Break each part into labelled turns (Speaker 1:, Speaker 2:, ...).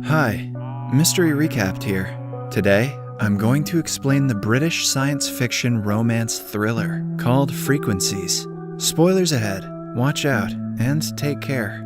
Speaker 1: Hi, Mystery Recapped here. Today, I'm going to explain the British science fiction romance thriller called Frequencies. Spoilers ahead, watch out, and take care.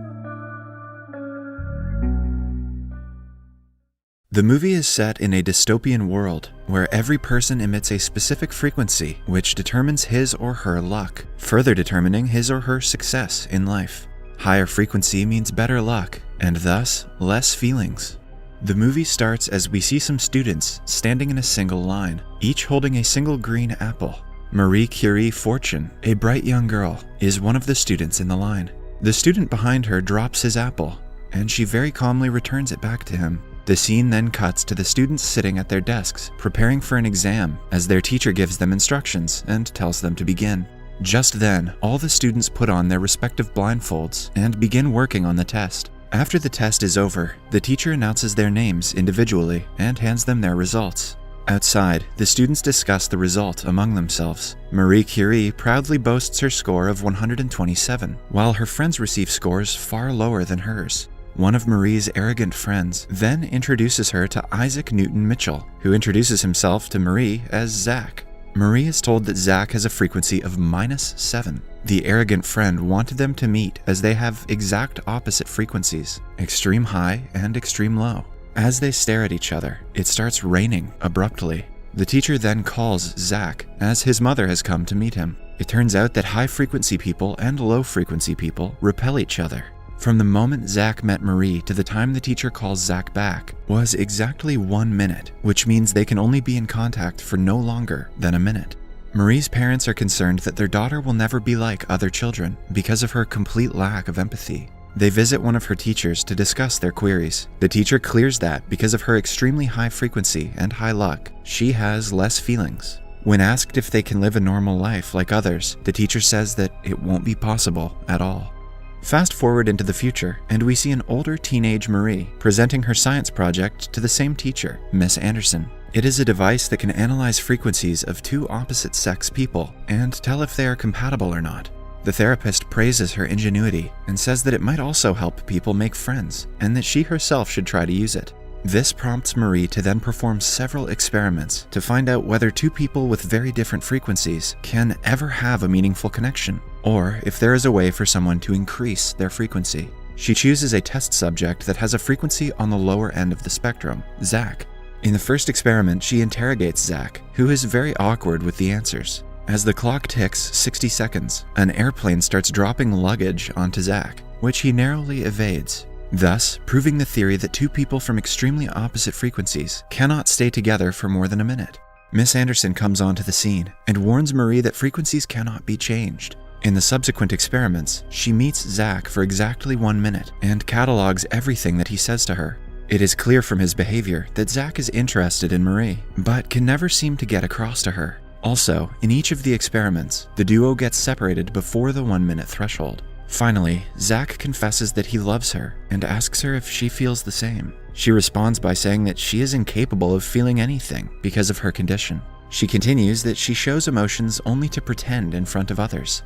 Speaker 1: The movie is set in a dystopian world where every person emits a specific frequency which determines his or her luck, further determining his or her success in life. Higher frequency means better luck, and thus less feelings. The movie starts as we see some students standing in a single line, each holding a single green apple. Marie Curie Fortune, a bright young girl, is one of the students in the line. The student behind her drops his apple, and she very calmly returns it back to him. The scene then cuts to the students sitting at their desks, preparing for an exam, as their teacher gives them instructions and tells them to begin. Just then, all the students put on their respective blindfolds and begin working on the test. After the test is over, the teacher announces their names individually and hands them their results. Outside, the students discuss the result among themselves. Marie Curie proudly boasts her score of 127, while her friends receive scores far lower than hers. One of Marie's arrogant friends then introduces her to Isaac Newton Mitchell, who introduces himself to Marie as Zach. Marie is told that Zach has a frequency of -7. The arrogant friend wanted them to meet as they have exact opposite frequencies, extreme high and extreme low. As they stare at each other, it starts raining abruptly. The teacher then calls Zach, as his mother has come to meet him. It turns out that high-frequency people and low-frequency people repel each other. From the moment Zach met Marie to the time the teacher calls Zach back was exactly 1 minute, which means they can only be in contact for no longer than a minute. Marie's parents are concerned that their daughter will never be like other children because of her complete lack of empathy. They visit one of her teachers to discuss their queries. The teacher clears that because of her extremely high frequency and high luck, she has less feelings. When asked if they can live a normal life like others, the teacher says that it won't be possible at all. Fast forward into the future, and we see an older teenage Marie presenting her science project to the same teacher, Miss Anderson. It is a device that can analyze frequencies of two opposite-sex people and tell if they are compatible or not. The therapist praises her ingenuity and says that it might also help people make friends, and that she herself should try to use it. This prompts Marie to then perform several experiments to find out whether two people with very different frequencies can ever have a meaningful connection, or if there is a way for someone to increase their frequency. She chooses a test subject that has a frequency on the lower end of the spectrum, Zach. In the first experiment, she interrogates Zach, who is very awkward with the answers. As the clock ticks 60 seconds, an airplane starts dropping luggage onto Zach, which he narrowly evades, thus proving the theory that two people from extremely opposite frequencies cannot stay together for more than a minute. Miss Anderson comes onto the scene and warns Marie that frequencies cannot be changed. In the subsequent experiments, she meets Zach for exactly 1 minute and catalogs everything that he says to her. It is clear from his behavior that Zach is interested in Marie, but can never seem to get across to her. Also, in each of the experiments, the duo gets separated before the 1 minute threshold. Finally, Zach confesses that he loves her and asks her if she feels the same. She responds by saying that she is incapable of feeling anything because of her condition. She continues that she shows emotions only to pretend in front of others.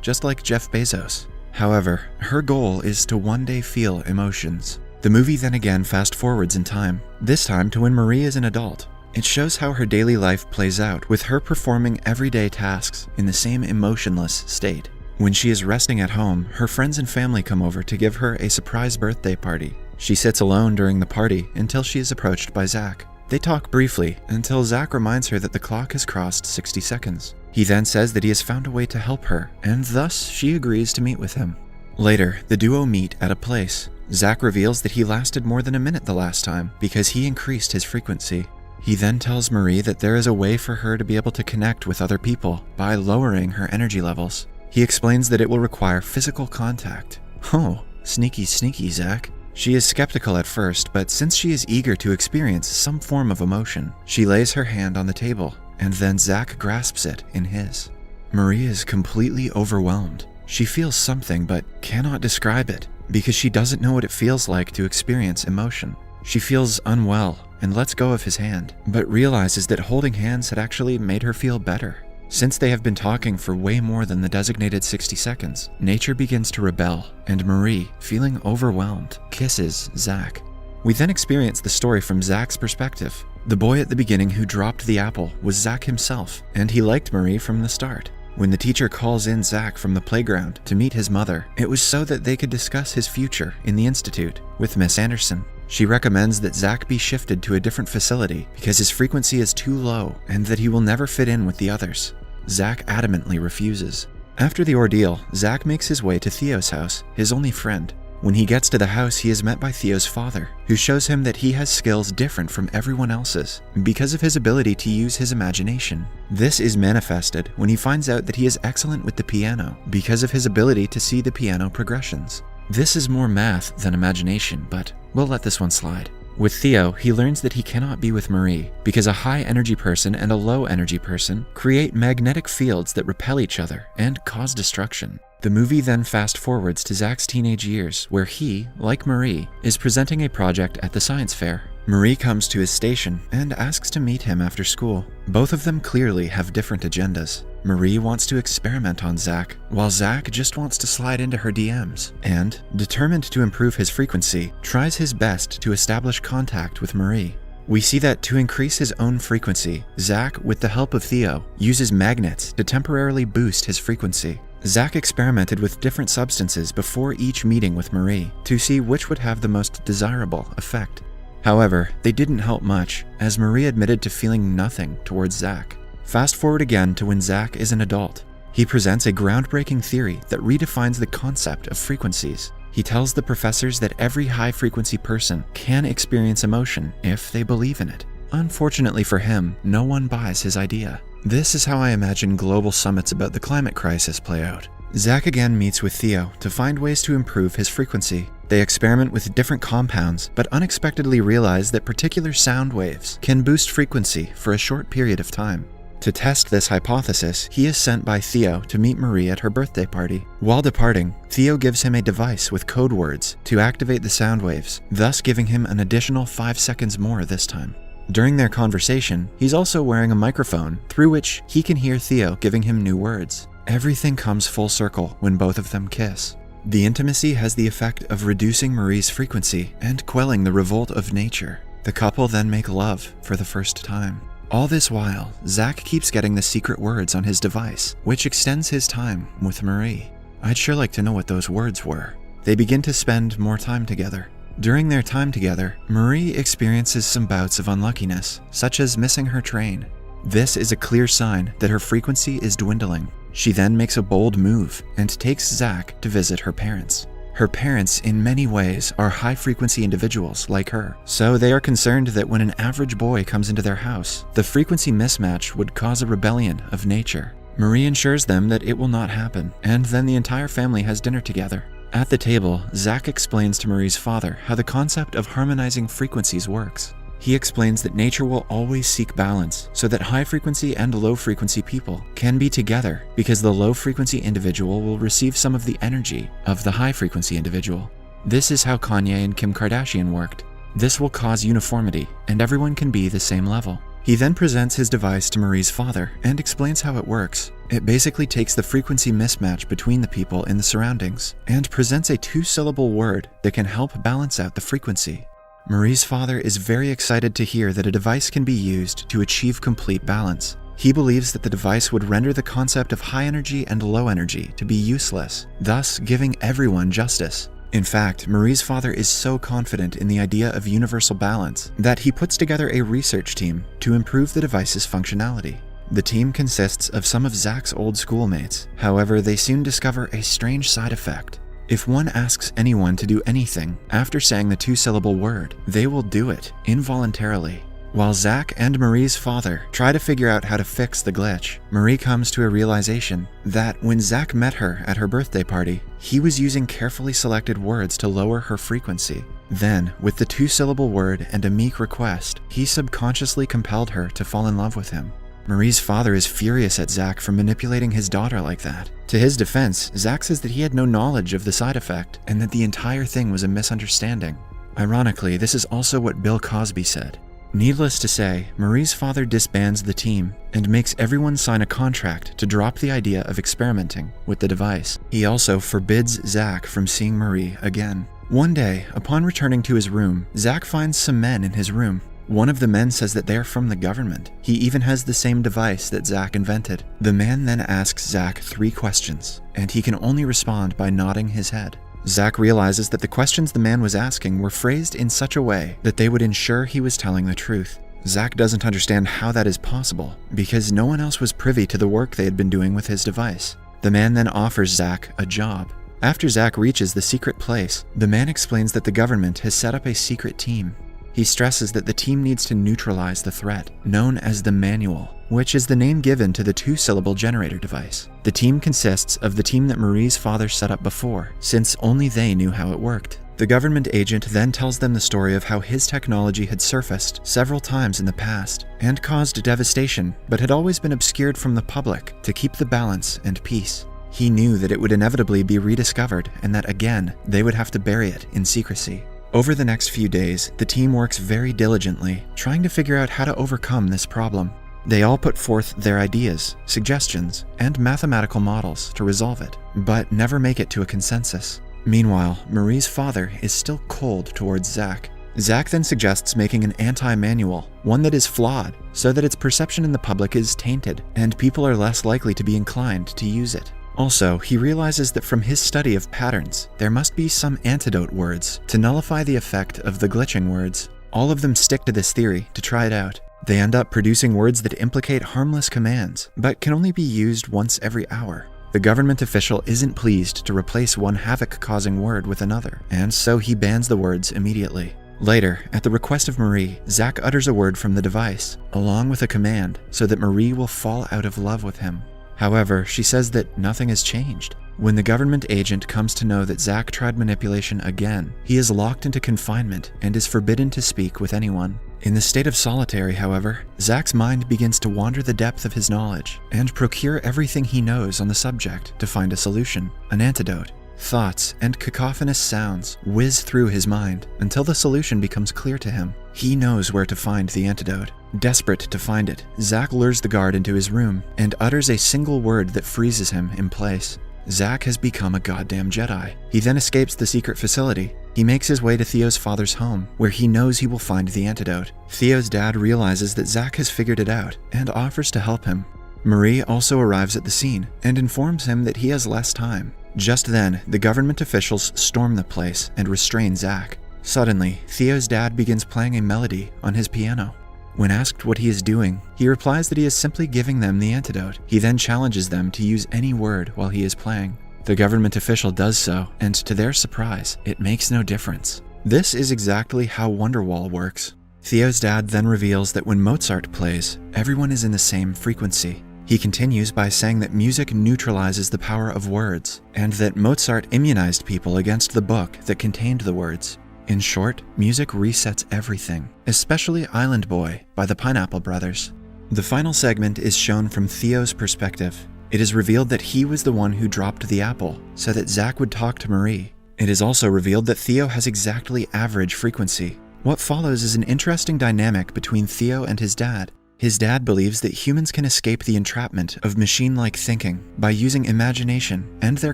Speaker 1: Just like Jeff Bezos. However, her goal is to one day feel emotions. The movie then again fast forwards in time, this time to when Marie is an adult. It shows how her daily life plays out with her performing everyday tasks in the same emotionless state. When she is resting at home, her friends and family come over to give her a surprise birthday party. She sits alone during the party until she is approached by Zach. They talk briefly until Zach reminds her that the clock has crossed 60 seconds. He then says that he has found a way to help her, and thus she agrees to meet with him. Later, the duo meet at a place. Zach reveals that he lasted more than a minute the last time because he increased his frequency. He then tells Marie that there is a way for her to be able to connect with other people by lowering her energy levels. He explains that it will require physical contact. Oh, sneaky, Zach. She is skeptical at first, but since she is eager to experience some form of emotion, she lays her hand on the table, and then Zach grasps it in his. Marie is completely overwhelmed. She feels something, but cannot describe it, because she doesn't know what it feels like to experience emotion. She feels unwell and lets go of his hand, but realizes that holding hands had actually made her feel better. Since they have been talking for way more than the designated 60 seconds, nature begins to rebel, and Marie, feeling overwhelmed, kisses Zach. We then experience the story from Zach's perspective. The boy at the beginning who dropped the apple was Zach himself, and he liked Marie from the start. When the teacher calls in Zach from the playground to meet his mother, it was so that they could discuss his future in the institute with Miss Anderson. She recommends that Zach be shifted to a different facility because his frequency is too low and that he will never fit in with the others. Zach adamantly refuses. After the ordeal, Zach makes his way to Theo's house, his only friend. When he gets to the house, he is met by Theo's father, who shows him that he has skills different from everyone else's because of his ability to use his imagination. This is manifested when he finds out that he is excellent with the piano because of his ability to see the piano progressions. This is more math than imagination, but we'll let this one slide. With Theo, he learns that he cannot be with Marie because a high-energy person and a low-energy person create magnetic fields that repel each other and cause destruction. The movie then fast-forwards to Zach's teenage years, where he, like Marie, is presenting a project at the science fair. Marie comes to his station and asks to meet him after school. Both of them clearly have different agendas. Marie wants to experiment on Zach, while Zach just wants to slide into her DMs, and, determined to improve his frequency, tries his best to establish contact with Marie. We see that to increase his own frequency, Zach, with the help of Theo, uses magnets to temporarily boost his frequency. Zach experimented with different substances before each meeting with Marie to see which would have the most desirable effect. However, they didn't help much, as Marie admitted to feeling nothing towards Zach. Fast forward again to when Zach is an adult. He presents a groundbreaking theory that redefines the concept of frequencies. He tells the professors that every high-frequency person can experience emotion if they believe in it. Unfortunately for him, no one buys his idea. This is how I imagine global summits about the climate crisis play out. Zach again meets with Theo to find ways to improve his frequency. They experiment with different compounds, but unexpectedly realize that particular sound waves can boost frequency for a short period of time. To test this hypothesis, he is sent by Theo to meet Marie at her birthday party. While departing, Theo gives him a device with code words to activate the sound waves, thus giving him an additional 5 seconds more this time. During their conversation, he's also wearing a microphone through which he can hear Theo giving him new words. Everything comes full circle when both of them kiss. The intimacy has the effect of reducing Marie's frequency and quelling the revolt of nature. The couple then make love for the first time. All this while, Zach keeps getting the secret words on his device, which extends his time with Marie. I'd sure like to know what those words were. They begin to spend more time together. During their time together, Marie experiences some bouts of unluckiness, such as missing her train. This is a clear sign that her frequency is dwindling. She then makes a bold move and takes Zach to visit her parents. Her parents, in many ways, are high-frequency individuals like her, so they are concerned that when an average boy comes into their house, the frequency mismatch would cause a rebellion of nature. Marie assures them that it will not happen, and then the entire family has dinner together. At the table, Zach explains to Marie's father how the concept of harmonizing frequencies works. He explains that nature will always seek balance so that high-frequency and low-frequency people can be together because the low-frequency individual will receive some of the energy of the high-frequency individual. This is how Kanye and Kim Kardashian worked. This will cause uniformity and everyone can be the same level. He then presents his device to Marie's father and explains how it works. It basically takes the frequency mismatch between the people in the surroundings and presents a 2-syllable word that can help balance out the frequency. Marie's father is very excited to hear that a device can be used to achieve complete balance. He believes that the device would render the concept of high energy and low energy to be useless, thus giving everyone justice. In fact, Marie's father is so confident in the idea of universal balance that he puts together a research team to improve the device's functionality. The team consists of some of Zach's old schoolmates. However, they soon discover a strange side effect. If one asks anyone to do anything after saying the 2-syllable word, they will do it involuntarily. While Zach and Marie's father try to figure out how to fix the glitch, Marie comes to a realization that when Zach met her at her birthday party, he was using carefully selected words to lower her frequency. Then, with the 2-syllable word and a meek request, he subconsciously compelled her to fall in love with him. Marie's father is furious at Zach for manipulating his daughter like that. To his defense, Zach says that he had no knowledge of the side effect and that the entire thing was a misunderstanding. Ironically, this is also what Bill Cosby said. Needless to say, Marie's father disbands the team and makes everyone sign a contract to drop the idea of experimenting with the device. He also forbids Zach from seeing Marie again. One day, upon returning to his room, Zach finds some men in his room. One of the men says that they're from the government. He even has the same device that Zach invented. The man then asks Zach 3 questions, and he can only respond by nodding his head. Zach realizes that the questions the man was asking were phrased in such a way that they would ensure he was telling the truth. Zach doesn't understand how that is possible, because no one else was privy to the work they had been doing with his device. The man then offers Zach a job. After Zach reaches the secret place, the man explains that the government has set up a secret team. He stresses that the team needs to neutralize the threat, known as the Manual, which is the name given to the 2-syllable generator device. The team consists of the team that Marie's father set up before, since only they knew how it worked. The government agent then tells them the story of how his technology had surfaced several times in the past and caused devastation, but had always been obscured from the public to keep the balance and peace. He knew that it would inevitably be rediscovered and that, again, they would have to bury it in secrecy. Over the next few days, the team works very diligently, trying to figure out how to overcome this problem. They all put forth their ideas, suggestions, and mathematical models to resolve it, but never make it to a consensus. Meanwhile, Marie's father is still cold towards Zach. Zach then suggests making an anti-manual, one that is flawed, so that its perception in the public is tainted, and people are less likely to be inclined to use it. Also, he realizes that from his study of patterns, there must be some antidote words to nullify the effect of the glitching words. All of them stick to this theory to try it out. They end up producing words that implicate harmless commands, but can only be used once every hour. The government official isn't pleased to replace one havoc-causing word with another, and so he bans the words immediately. Later, at the request of Marie, Zach utters a word from the device, along with a command, so that Marie will fall out of love with him. However, she says that nothing has changed. When the government agent comes to know that Zach tried manipulation again, he is locked into confinement and is forbidden to speak with anyone. In the state of solitary, however, Zach's mind begins to wander the depth of his knowledge and procure everything he knows on the subject to find a solution, an antidote. Thoughts and cacophonous sounds whiz through his mind until the solution becomes clear to him. He knows where to find the antidote. Desperate to find it, Zach lures the guard into his room and utters a single word that freezes him in place. Zach has become a goddamn Jedi. He then escapes the secret facility. He makes his way to Theo's father's home, where he knows he will find the antidote. Theo's dad realizes that Zach has figured it out and offers to help him. Marie also arrives at the scene and informs him that he has less time. Just then, the government officials storm the place and restrain Zach. Suddenly, Theo's dad begins playing a melody on his piano. When asked what he is doing, he replies that he is simply giving them the antidote. He then challenges them to use any word while he is playing. The government official does so, and to their surprise, it makes no difference. This is exactly how Wonderwall works. Theo's dad then reveals that when Mozart plays, everyone is in the same frequency. He continues by saying that music neutralizes the power of words, and that Mozart immunized people against the book that contained the words. In short, music resets everything, especially Island Boy by the Pineapple Brothers. The final segment is shown from Theo's perspective. It is revealed that he was the one who dropped the apple, so that Zach would talk to Marie. It is also revealed that Theo has exactly average frequency. What follows is an interesting dynamic between Theo and his dad. His dad believes that humans can escape the entrapment of machine-like thinking by using imagination and their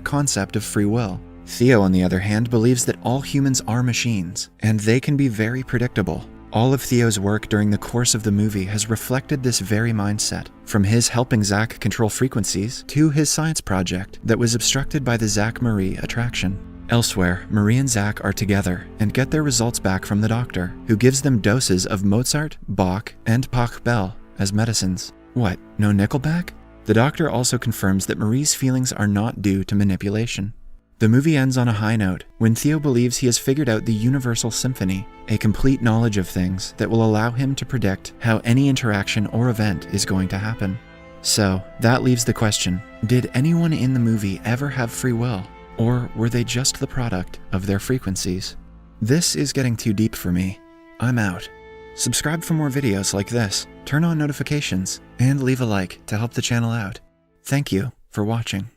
Speaker 1: concept of free will. Theo, on the other hand, believes that all humans are machines, and they can be very predictable. All of Theo's work during the course of the movie has reflected this very mindset, from his helping Zach control frequencies to his science project that was obstructed by the Zach-Marie attraction. Elsewhere, Marie and Zach are together and get their results back from the doctor, who gives them doses of Mozart, Bach, and Pachelbel as medicines. What, no Nickelback? The doctor also confirms that Marie's feelings are not due to manipulation. The movie ends on a high note when Theo believes he has figured out the universal symphony, a complete knowledge of things that will allow him to predict how any interaction or event is going to happen. So, that leaves the question, did anyone in the movie ever have free will? Or were they just the product of their frequencies? This is getting too deep for me. I'm out. Subscribe for more videos like this, turn on notifications, and leave a like to help the channel out. Thank you for watching.